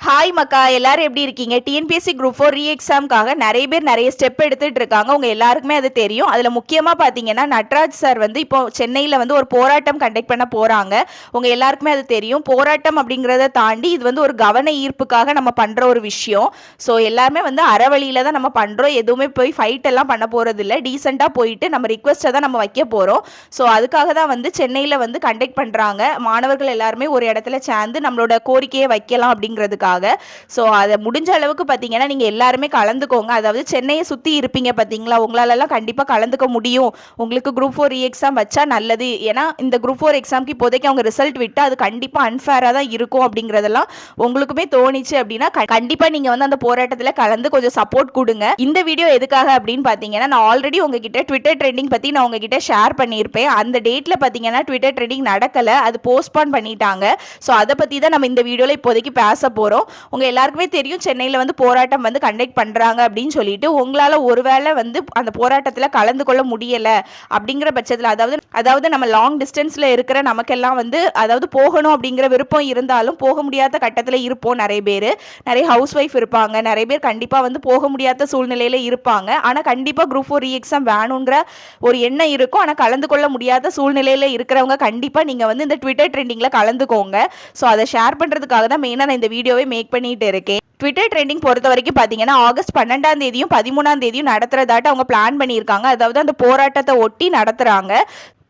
Hi மக்கா, எல்லாரும் எப்படி இருக்கீங்க? டிஎன்பிஎஸ்சி குரூப் 4 ரீ எக்ஸாம்காக நிறைய பேர் நிறைய ஸ்டெப் எடுத்துட்டு இருக்காங்க. உங்க எல்லாருக்குமே அது தெரியும். அதுல முக்கியமா பாத்தீங்கன்னா நட்ராஜ் சார் வந்து இப்போ சென்னையில வந்து ஒரு போராட்டம் கண்டக்ட் பண்ண போறாங்க. உங்க எல்லாருக்குமே அது தெரியும். போராட்டம் அப்படிங்கறத தாண்டி இது வந்து ஒரு கவன ஈர்ப்புக்காக நம்ம பண்ற ஒரு விஷயம். ஸோ எல்லாருமே வந்து அறவழியில தான் நம்ம பண்றோம். எதுவுமே போய் ஃபைட் எல்லாம் பண்ண போறது இல்லை. டீசெண்டா போயிட்டு நம்ம ரிக்வெஸ்ட்டை தான் நம்ம வைக்க போறோம். ஸோ அதுக்காக தான் வந்து சென்னையில வந்து கண்டக்ட் பண்றாங்க. மாணவர்கள் எல்லாருமே ஒரு இடத்துல சேர்ந்து நம்மளோட கோரிக்கையை வைக்கலாம் அப்படிங்கிறதுக்காக. ஸோ அதை முடிஞ்ச அளவுக்கு பார்த்தீங்கன்னா நீங்கள் எல்லாருமே கலந்துக்கோங்க. அதாவது சென்னையை சுற்றி இருப்பீங்க பார்த்தீங்களா, உங்களாலெல்லாம் கண்டிப்பாக கலந்துக்க முடியும். உங்களுக்கு குரூப் 4 ரீ எக்ஸாம் வச்சா நல்லது. ஏன்னா இந்த குரூப் 4 எக்ஸாம்க்கு இப்போதைக்கு அவங்க ரிசல்ட் விட்டு அது கண்டிப்பாக அன்ஃபேராக தான் இருக்கும் அப்படிங்கிறதெல்லாம் உங்களுக்குமே தோணிச்சு அப்படின்னா கண்டிப்பாக நீங்கள் வந்து அந்த போராட்டத்தில் கலந்து கொஞ்சம் சப்போர்ட் கொடுங்க. இந்த வீடியோ எதுக்காக அப்படின்னு பார்த்தீங்கன்னா, நான் ஆல்ரெடி உங்ககிட்ட ட்விட்டர் ட்ரெண்டிங் பற்றி நான் உங்ககிட்ட ஷேர் பண்ணியிருப்பேன். அந்த டேட்டில் பார்த்தீங்கன்னா ட்விட்டர் ட்ரெண்டிங் நடக்கலை, அது போஸ்ட்பான் பண்ணிட்டாங்க. ஸோ அதை பற்றி தான் நம்ம இந்த வீடியோவில் இப்போதைக்கு பேச போகிறோம். உங்க எல்லாருக்குமே தெரியும் சென்னையில் வந்து போராட்டம் வந்து கண்டக்ட் பண்றாங்க அப்படின்னு சொல்லிட்டு. உங்களால ஒருவேளை வந்து அந்த போராட்டத்தில் கலந்து கொள்ள முடியல அப்படிங்கிற பட்சத்தில், அதாவது நம்ம லாங் டிஸ்டன்ஸ்ல இருக்கிற நமக்கெல்லாம் வந்து அதாவது போகணும் அப்படிங்கிற விருப்பம் இருந்தாலும் போக முடியாத கட்டத்தில் இருப்போம். நிறைய ஹவுஸ் ஒய்ஃப் இருப்பாங்க, நிறைய பேர் கண்டிப்பா வந்து போக முடியாத சூழ்நிலையில இருப்பாங்க. ஆனா கண்டிப்பா குரூப் 4 ரீ எக்ஸாம் வேணுங்கிற ஒரு எண்ணம் இருக்கும். ஆனா கலந்து கொள்ள முடியாத சூழ்நிலையில இருக்கிறவங்க கண்டிப்பா நீங்க வந்து இந்த ட்விட்டர் ட்ரெண்டிங்ல கலந்துக்கோங்க. ஸோ அதை ஷேர் பண்றதுக்காக தான் மெயினா நான் இந்த வீடியோவை மேக் பண்ணிட்டு இருக்கேன். ட்விட்டர் ட்ரெண்டிங் பொறுத்த வரைக்கும் பார்த்தீங்கன்னா ஆகஸ்ட் 12ஆம் தேதியும் 13ஆம் தேதியும் நடத்துறதாட்ட அவங்க பிளான் பண்ணியிருக்காங்க. அதாவது அந்த போராட்டத்தை ஒட்டி நடத்துறாங்க.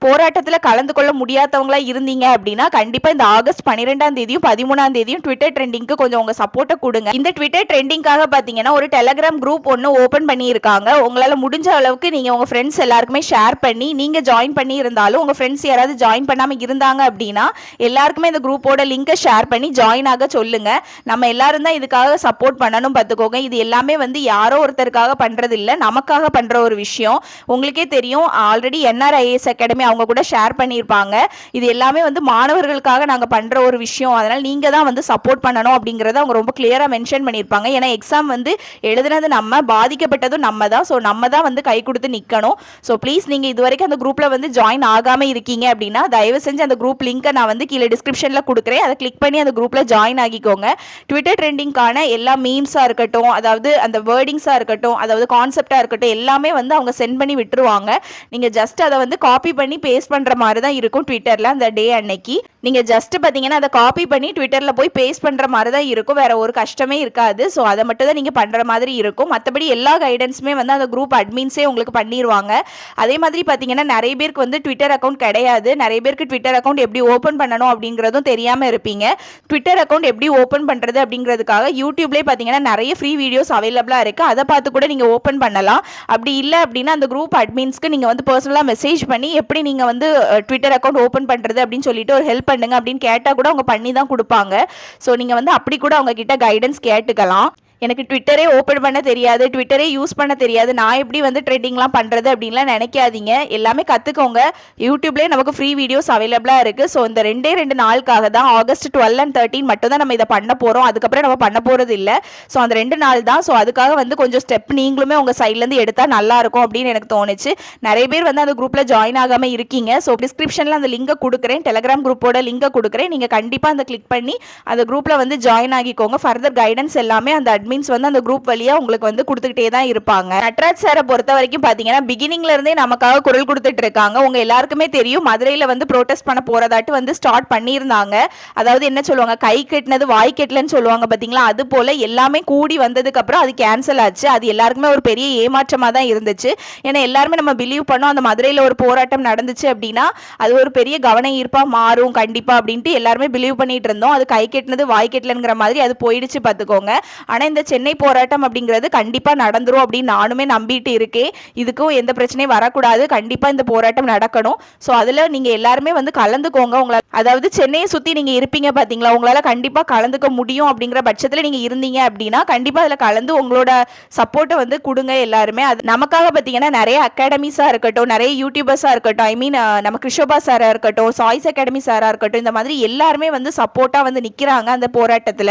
போராட்டத்தில் கலந்து கொள்ள முடியாதவங்களா இருந்தீங்க அப்படின்னா கண்டிப்பாக இந்த ஆகஸ்ட் 12ஆம் தேதியும் 13ஆம் தேதியும் ட்விட்டர் ட்ரெண்டிங்க்கு கொஞ்சம் உங்க சப்போர்ட்டை கொடுங்க. இந்த ட்விட்டர் ட்ரெண்டிங்காக பார்த்தீங்கன்னா ஒரு டெலகிராம் குரூப் ஒன்று ஓப்பன் பண்ணியிருக்காங்க. உங்களால் முடிஞ்ச அளவுக்கு நீங்கள் உங்கள் ஃப்ரெண்ட்ஸ் எல்லாருக்குமே ஷேர் பண்ணி, நீங்கள் ஜாயின் பண்ணி இருந்தாலும் உங்கள் ஃப்ரெண்ட்ஸ் யாராவது ஜாயின் பண்ணாமல் இருந்தாங்க அப்படின்னா எல்லாருக்குமே இந்த குரூப்போட லிங்கை ஷேர் பண்ணி ஜாயின் ஆக சொல்லுங்க. நம்ம எல்லாரும் தான் இதுக்காக சப்போர்ட் பண்ணணும் பார்த்துக்கோங்க. இது எல்லாமே வந்து யாரோ ஒருத்தருக்காக பண்ணுறது இல்லை, நமக்காக பண்ணுற ஒரு விஷயம். உங்களுக்கே தெரியும், ஆல்ரெடி என்ஆர்ஐஎஸ் அகாடமி அவங்க கூட ஷேர் பண்ணியிருப்பாங்க. இது எல்லாமே வந்து மாணவர்களுக்காக நாங்கள் பண்ணுற ஒரு விஷயம். அதனால் நீங்கள் தான் வந்து சப்போர்ட் பண்ணணும் அப்படிங்கிறத அவங்க ரொம்ப கிளியராக மென்ஷன் பண்ணியிருப்பாங்க. ஏன்னா எக்ஸாம் வந்து எழுதுனது நம்ம, பாதிக்கப்பட்டதும் நம்ம தான். ஸோ நம்ம தான் வந்து கை கொடுத்து நிற்கணும். ஸோ ப்ளீஸ் நீங்கள் இது வரைக்கும் அந்த குரூப்பில் வந்து ஜாயின் ஆகாமல் இருக்கீங்க அப்படின்னா தயவு செஞ்சு அந்த குரூப் லிங்கை நான் வந்து கீழே டிஸ்கிரிப்ஷனில் கொடுக்குறேன். அதை கிளிக் பண்ணி அந்த குரூப்பில் ஜாயின் ஆகிக்கோங்க. ட்விட்டர் ட்ரெண்டிங்கான எல்லா மீம்ஸாக இருக்கட்டும், அதாவது அந்த வேர்டிங்ஸாக இருக்கட்டும், அதாவது கான்செப்டாக இருக்கட்டும், எல்லாமே வந்து அவங்க சென்ட் பண்ணி விட்டுருவாங்க. நீங்கள் ஜஸ்ட் அதை வந்து காப்பி பண்ணி பேஸ்ட் பண்ற மாதிரி தான் இருக்கும். ட்விட்டர்ல அந்த டே அன்னைக்கு நீங்க ஜஸ்ட் பாத்தீங்கன்னா அதை காப்பி பண்ணி ட்விட்டர்ல போய் பேஸ்ட் பண்ற மாதிரி தான் இருக்கும். வேற ஒரு கஷ்டமே இருக்காது. ஸோ அதை மட்டும் தான் நீங்க பண்ற மாதிரி இருக்கும். மற்றபடி எல்லா கைடன்ஸுமே வந்து அந்த குரூப் அட்மின்ஸே உங்களுக்கு பண்ணிடுவாங்க. அதே மாதிரி பாத்தீங்கன்னா நிறைய பேருக்கு வந்து ட்விட்டர் அக்கௌண்ட் கிடையாது. நிறைய பேருக்கு ட்விட்டர் அக்கௌண்ட் எப்படி ஓப்பன் பண்ணணும் அப்படிங்கிறதும் தெரியாம இருப்பீங்க. ட்விட்டர் அக்கௌண்ட் எப்படி ஓப்பன் பண்றது அப்படிங்கிறதுக்காக யூடியூப்லேயே பாத்தீங்கன்னா நிறைய ஃப்ரீ வீடியோஸ் அவைலபிளா இருக்கு. அதை பார்த்து கூட நீங்க ஓப்பன் பண்ணலாம். அப்படி இல்லை அப்படின்னா அந்த குரூப் அட்மின்ஸ்க்கு நீங்க வந்து பர்சனலா மெசேஜ் பண்ணி எப்படி நீங்க வந்து ட்விட்டர் அக்கௌண்ட் ஓப்பன் பண்றது அப்படின்னு சொல்லிட்டு ஒரு ஹெல்ப் பண்ணுங்க அப்படின்னு கேட்டா கூட அவங்க பண்ணி தான் கொடுப்பாங்க. ஸோ நீங்க வந்து அப்படி கூட அவங்க கிட்ட கைடன்ஸ் கேட்டுக்கலாம். எனக்கு ட்விட்டரே ஓப்பன் பண்ண தெரியாது, ட்விட்டரே யூஸ் பண்ண தெரியாது, நான் எப்படி வந்து ட்ரெண்டிங்லாம் பண்ணுறது அப்படின்லாம் நினைக்காதீங்க. எல்லாமே கற்றுக்கோங்க. யூடியூப்லேயே நமக்கு ஃப்ரீ வீடியோஸ் அவைலபிளாக இருக்குது. ஸோ இந்த 2 நாளுக்காக தான், ஆகஸ்ட் 12 and 13 மட்டும் தான் நம்ம இதை பண்ண போகிறோம். அதுக்கப்புறம் நம்ம பண்ண போகிறது இல்லை. ஸோ அந்த 2 நாள் தான். ஸோ அதுக்காக வந்து கொஞ்சம் ஸ்டெப் நீங்களுமே உங்கள் சைட்லேருந்து எடுத்தால் நல்லாயிருக்கும் அப்படின்னு எனக்கு தோணுச்சு. நிறைய பேர் வந்து அந்த குரூப்பில் ஜாயின் ஆகாமல் இருக்கீங்க. ஸோ டிஸ்கிரிப்ஷனில் அந்த லிங்கை கொடுக்குறேன், டெலகிராம் குரூப்போட லிங்கை கொடுக்குறேன். நீங்கள் கண்டிப்பாக அந்த கிளிக் பண்ணி அந்த குரூப்பில் வந்து ஜாயின் ஆகிக்கோங்க. ஃபர்தர் கைடன்ஸ் எல்லாமே அந்த மீன்ஸ் வந்து அந்த குரூப் வழியா உங்களுக்கு வந்து கொடுத்துக்கிட்டே தான் இருப்பாங்க. நட்ராஜ் சாரை பொறுத்த வரைக்கும் பாத்தீங்கன்னா பிகினிங்ல இருந்தே நமக்காக குரல் கொடுத்துட்டு இருக்காங்க. உங்க எல்லாருக்குமே தெரியும், மதுரையில வந்து ப்ரோட்டஸ்ட் பண்ண போறதாட்டு வந்து ஸ்டார்ட் பண்ணியிருந்தாங்க. அதாவது என்ன சொல்லுவாங்க, கை கட்டினது வாய் கட்டலன்னு சொல்லுவாங்க பாத்தீங்களா, அது போல எல்லாமே கூடி வந்ததுக்கு அப்புறம் அது கேன்சல் ஆச்சு. அது எல்லாருக்குமே ஒரு பெரிய ஏமாற்றமா தான் இருந்துச்சு. ஏன்னா எல்லாருமே நம்ம பிலீவ் பண்ணோம் அந்த மதுரையில ஒரு போராட்டம் நடந்துச்சு அப்படின்னா அது ஒரு பெரிய கவன ஈர்ப்பா மாறும் கண்டிப்பா அப்படின்ட்டு எல்லாருமே பிலீவ் பண்ணிட்டு இருந்தோம். அது கை கட்டினது வாய் கட்டலங்கிற மாதிரி அது போயிடுச்சு பாத்துக்கோங்க. ஆனா இந்த சென்னை போராட்டம் அப்படிங்கிறது கண்டிப்பா நடந்துரும் அப்படின்னு நானுமே நம்பிட்டு இருக்கேன். இதுக்கும் எந்த பிரச்சனையும் வரக்கூடாது, கண்டிப்பா இந்த போராட்டம் நடக்கணும். ஸோ அதுல நீங்க எல்லாருமே வந்து கலந்துக்கோங்க. உங்களால், அதாவது சென்னையை சுத்தி நீங்க இருப்பீங்க பாத்தீங்களா, உங்களால கண்டிப்பா கலந்துக்க முடியும் அப்படிங்கிற பட்சத்துல நீங்க இருந்தீங்க அப்படின்னா கண்டிப்பா அதுல கலந்து உங்களோட சப்போர்ட்டை வந்து கொடுங்க எல்லாருமே. அது நமக்காக பாத்தீங்கன்னா நிறைய அகாடமிஸா இருக்கட்டும், நிறைய யூடியூபர்ஸா இருக்கட்டும், ஐ மீன் நம்ம கிருஷோபா சாரா இருக்கட்டும், சாய்ஸ் அகாடமி சாரா இருக்கட்டும், இந்த மாதிரி எல்லாருமே வந்து சப்போர்ட்டா வந்து நிக்கிறாங்க அந்த போராட்டத்துல.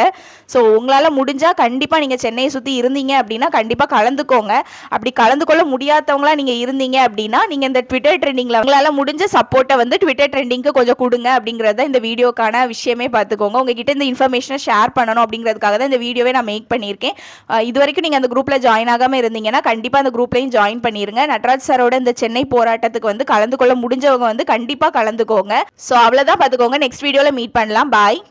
ஸோ உங்களால முடிஞ்சா கண்டிப்பா கண்டிப்பாக நீங்கள் சென்னையை சுற்றி இருந்தீங்க அப்படின்னா கண்டிப்பாக கலந்துக்கோங்க. அப்படி கலந்து கொள்ள முடியாதவங்களா நீங்கள் இருந்தீங்க அப்படின்னா நீங்கள் இந்த ட்விட்டர் ட்ரெண்டிங்கில் உங்களால் முடிஞ்ச சப்போர்ட்டை வந்து ட்விட்டர் ட்ரெண்டிங்க்கு கொஞ்சம் கொடுங்க அப்படிங்கிறத இந்த வீடியோக்கான விஷயமே பார்த்துக்கோங்க. உங்ககிட்ட இந்த இன்ஃபர்மேஷனை ஷேர் பண்ணணும் அப்படிங்கிறதுக்காக தான் இந்த வீடியோவே நான் மேக் பண்ணியிருக்கேன். இது வரைக்கும் நீங்கள் அந்த குரூப்பில் ஜாயின் ஆகாமல் இருந்தீங்கன்னா கண்டிப்பாக அந்த குரூப்லையும் ஜாயின் பண்ணிடுங்க. நட்ராஜ் சாரோட இந்த சென்னை போராட்டத்துக்கு வந்து கலந்து கொள்ள முடிஞ்சவங்க வந்து கண்டிப்பாக கலந்துக்கோங்க. ஸோ அவ்வளோதான், பார்த்துக்கோங்க. நெக்ஸ்ட் வீடியோவில் மீட் பண்ணலாம். பாய்.